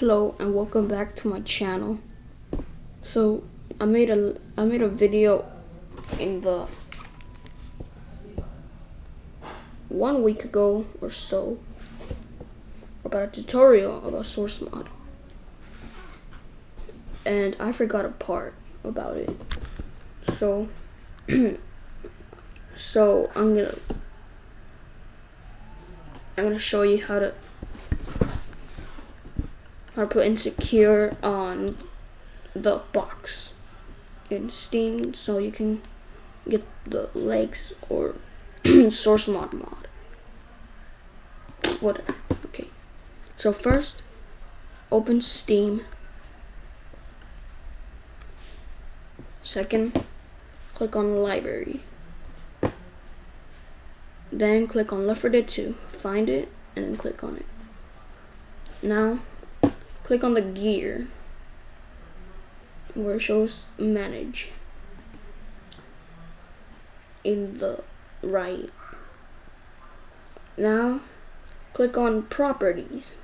Hello and welcome back to my channel. So I made a video in the 1 week ago or so about a tutorial about source mod, and I forgot a part about it. So I'm gonna show you how to put insecure on the box in Steam so you can get the legs or source mod. Whatever. Okay. So first, open Steam. Second, click on library. Then click on Left 4 Dead 2. Find it and then click on it. Now, click on the gear where it shows manage in the right. Now click on properties,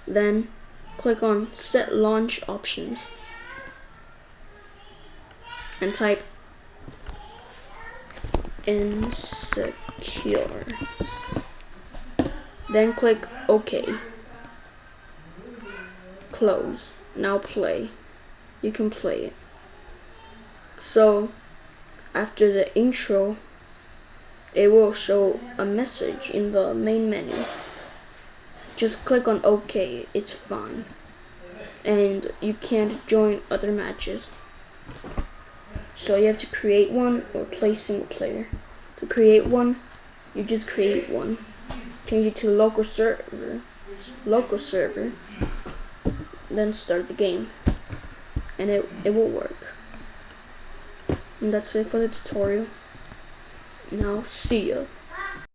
then click on set launch options and type insecure, then click OK. Close. Now play. You can play it. So after the intro, it will show a message in the main menu. Just click on OK. It's fine. And you can't join other matches. So you have to create one or play single player. To create one, you just create one. Change it to local server. Then start the game, and it will work. And that's it for the tutorial. Now see ya.